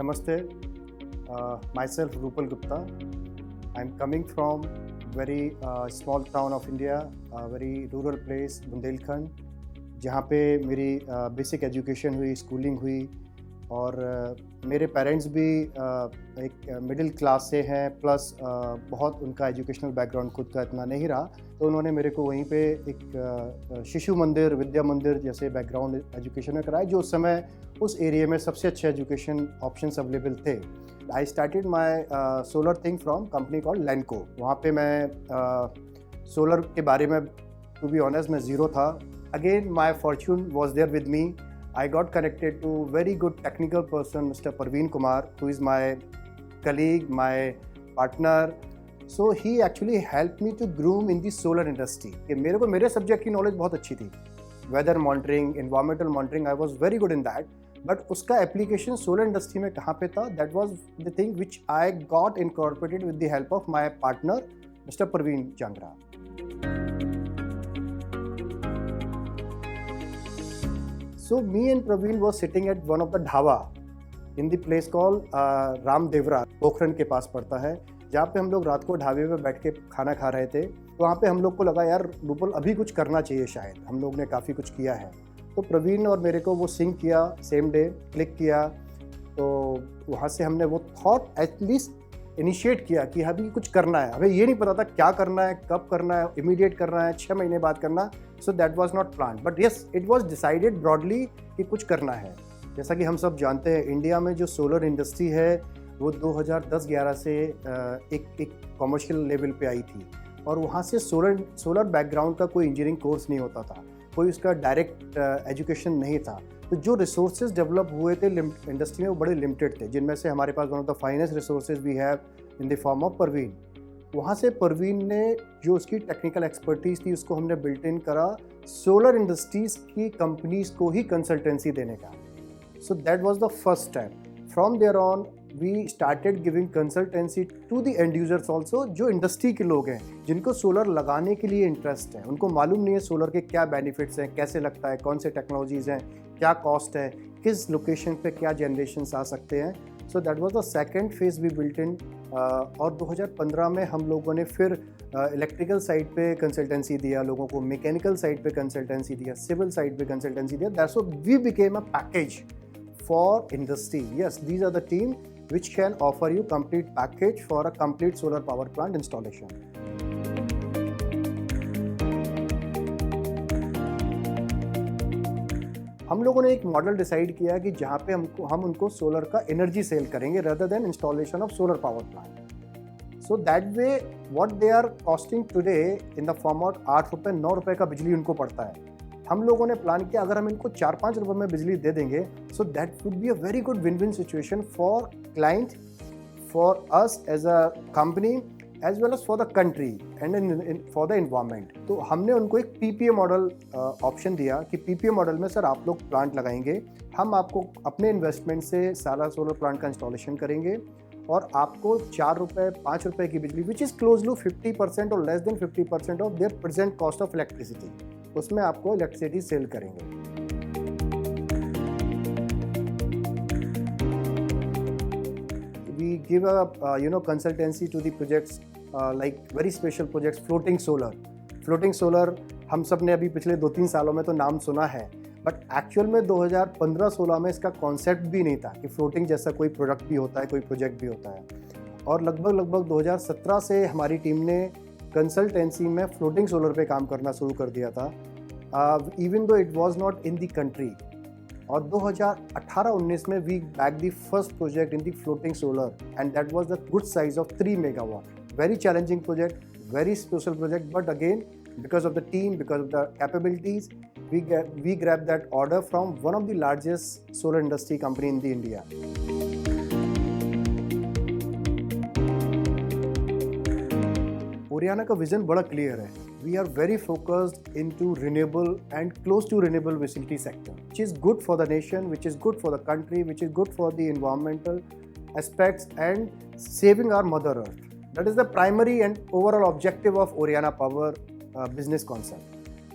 Namaste. Myself Rupal Gupta. I'm coming from very small town of India, a very rural place, Bundelkhand, जहाँ पे मेरी basic education हुई, schooling हुई और मेरे पेरेंट्स भी एक मिडिल क्लास से हैं, प्लस बहुत उनका एजुकेशनल बैकग्राउंड खुद का इतना नहीं रहा, तो उन्होंने मेरे को वहीं पे एक शिशु मंदिर, विद्या मंदिर जैसे बैकग्राउंड एजुकेशन में कराया, जो उस समय उस एरिया में सबसे अच्छे एजुकेशन ऑप्शंस अवेलेबल थे। I started my solar thing from company called Landco. वहाँ पे मैं सोलर के बारे में टू बी ऑनेस्ट मैं ज़ीरो था। Again my fortune was there with me. I got connected to very good technical person, Mr. Parveen Kumar, who is my colleague, my partner. So he actually helped me to groom in the solar industry. कि मेरे को मेरे subject की knowledge बहुत अच्छी थी, weather monitoring, environmental monitoring, I was very good in that, but उसका application solar industry में कहाँ पे था, that was the thing which I got incorporated with the help of my partner mister Parveen Jangra. So me and Praveen was sitting at one of the dhaba in the place called Ramdevra, Pokhran के पास पड़ता है, जहाँ पे हम लोग रात को ढाबे पे बैठ के खाना खा रहे थे। तो वहाँ पे हम लोग को लगा यार रूपल अभी कुछ करना चाहिए, शायद हम लोग ने काफ़ी कुछ किया है। तो प्रवीण और मेरे को वो सिंक किया, सेम डे क्लिक किया। तो वहाँ से हमने वो थॉट एटलीस्ट इनिशिएट किया कि अभी कुछ करना है। हमें ये नहीं पता था क्या करना है, कब करना है, इमीडिएट करना है, 6 महीने बाद करना। सो that was not plan, but yes it was decided broadly कि कुछ करना है। जैसा कि हम सब जानते हैं, इंडिया में जो सोलर इंडस्ट्री है वो 2010-11 से एक कॉमर्शियल लेवल पे आई थी, और वहाँ से सोलर बैकग्राउंड का कोई इंजीनियरिंग कोर्स नहीं होता था, कोई उसका डायरेक्ट एजुकेशन नहीं था। तो जो रिसोर्सेज डेवलप हुए थे इंडस्ट्री में वो बड़े लिमिटेड थे, जिनमें से हमारे पास one of the finest resources we have in the form of Parveen. वहाँ से परवीन ने जो उसकी टेक्निकल एक्सपर्टीज़ थी उसको हमने बिल्ट इन करा सोलर इंडस्ट्रीज़ की कंपनीज़ को ही कंसल्टेंसी देने का। So that was the first step. From there on we started giving consultancy to the end users also, जो इंडस्ट्री के लोग हैं जिनको सोलर लगाने के लिए इंटरेस्ट है, उनको मालूम नहीं है सोलर के क्या बेनिफिट्स हैं, कैसे लगता है, कौन से टेक्नोलॉजीज़ हैं, क्या कॉस्ट है, किस लोकेशन पे क्या जनरेशन्स आ सकते हैं। So that was the second phase we built in. और 2015 में हम लोगों ने फिर इलेक्ट्रिकल साइड पे कंसल्टेंसी दिया लोगों को, मैकेनिकल साइड पे कंसल्टेंसी दिया, सिविल साइड पे कंसल्टेंसी दिया। That's what we became a package for industry. Yes, these are the team which can offer you complete package for a complete solar power plant installation. हम लोगों ने एक model decide किया कि जहाँ पे हम उनको सोलर का एनर्जी सेल करेंगे rather than installation of solar power plant. So that way what they are costing today in the form of 8 रुपये 9 रुपये का बिजली उनको पड़ता है, हम लोगों ने प्लान किया अगर हम इनको 4-5 रुपये में बिजली दे देंगे, so that would be a very good win win situation for client, for us as a company, as well as for the country and for the environment. तो हमने उनको एक पीपीए मॉडल ऑप्शन दिया कि पीपीए मॉडल में sir आप लोग plant लगाएंगे, हम आपको अपने इन्वेस्टमेंट से सारा सोलर प्लांट का इंस्टॉलेशन करेंगे और आपको 4 रुपये 5 रुपये की बिजली विच इज़ क्लोज टू 50% और less than 50% of their present cost of electricity, उसमें आपको इलेक्ट्रिसिटी सेल करेंगे। We give a consultancy to the projects like very special projects, floating solar. Floating solar हम सब ने अभी पिछले 2-3 सालों में तो नाम सुना है, बट एक्चुअल में 2015-16 में इसका कॉन्सेप्ट भी नहीं था कि फ्लोटिंग जैसा कोई प्रोडक्ट भी होता है, कोई प्रोजेक्ट भी होता है। और लगभग 2017 से हमारी टीम ने कंसल्टेंसी में फ्लोटिंग सोलर पे काम करना शुरू कर दिया था, even though it was not in the country. और 2018-19 में we bagged the first project in the floating solar and that was the good size of 3 megawatt. Very challenging project, very special project, but again because of the team, because of the capabilities, we grabbed that order from one of the largest solar industry company in the India. Oriana का vision बड़ा clear है। We are very focused into renewable and close to renewable vicinity sector, which is good for the nation, which is good for the country, which is good for the environmental aspects and saving our mother earth. That is the primary and overall objective of Oriana Power business concept.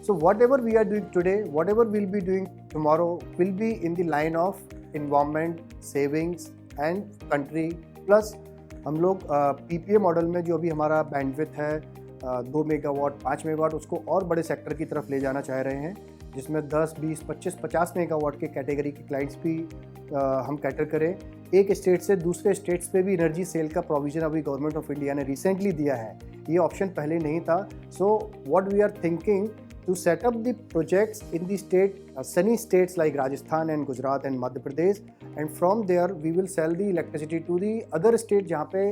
So whatever we are doing today, whatever we'll be doing tomorrow will be in the line of environment, savings, and country. Plus हम लोग PPA model में जो अभी हमारा bandwidth है 2 megawatt 5 megawatt, उसको और बड़े सेक्टर की तरफ ले जाना चाह रहे हैं, जिसमें 10, 20, 25, 50 मेगावाट के कैटेगरी के क्लाइंट्स भी हम कैटर करें। एक स्टेट से दूसरे स्टेट्स पे भी एनर्जी सेल का प्रोविज़न अभी गवर्नमेंट ऑफ इंडिया ने रिसेंटली दिया है, ये ऑप्शन पहले नहीं था। So what we are thinking to set up the projects in the sunny states like Rajasthan and Gujarat and Madhya Pradesh, and from there we will sell the electricity to the other state जहाँ पे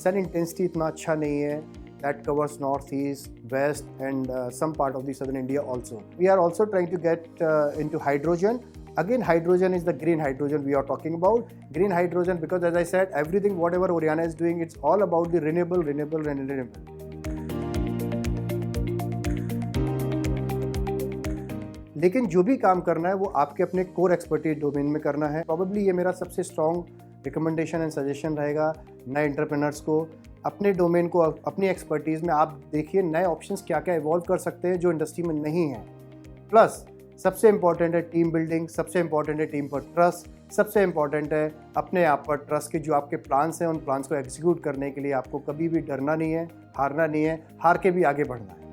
sun intensity इतना अच्छा नहीं है, that covers north, east, west and some part of the southern India also. We are also trying to get into hydrogen. Again, hydrogen is the green hydrogen we are talking about. Green hydrogen, because as I said, everything whatever Oriana is doing, it's all about the renewable. लेकिन जो भी काम करना है वो आपके अपने core expertise domain में करना है। प्रॉबेबली ये मेरा सबसे स्ट्रॉन्ग रिकमेंडेशन एंड सजेशन रहेगा नए एंटरप्रेन्योर्स को। अपने डोमेन को, अपनी एक्सपर्टीज़ में आप देखिए नए ऑप्शंस क्या क्या इवॉल्व कर सकते हैं जो इंडस्ट्री में नहीं है। प्लस सबसे इम्पॉर्टेंट है टीम बिल्डिंग, सबसे इम्पॉर्टेंट है टीम पर ट्रस्ट, सबसे इम्पॉर्टेंट है अपने आप पर ट्रस्ट के जो आपके प्लान्स हैं उन प्लान्स को एग्जीक्यूट करने के लिए आपको कभी भी डरना नहीं है, हारना नहीं है, हार के भी आगे बढ़ना है।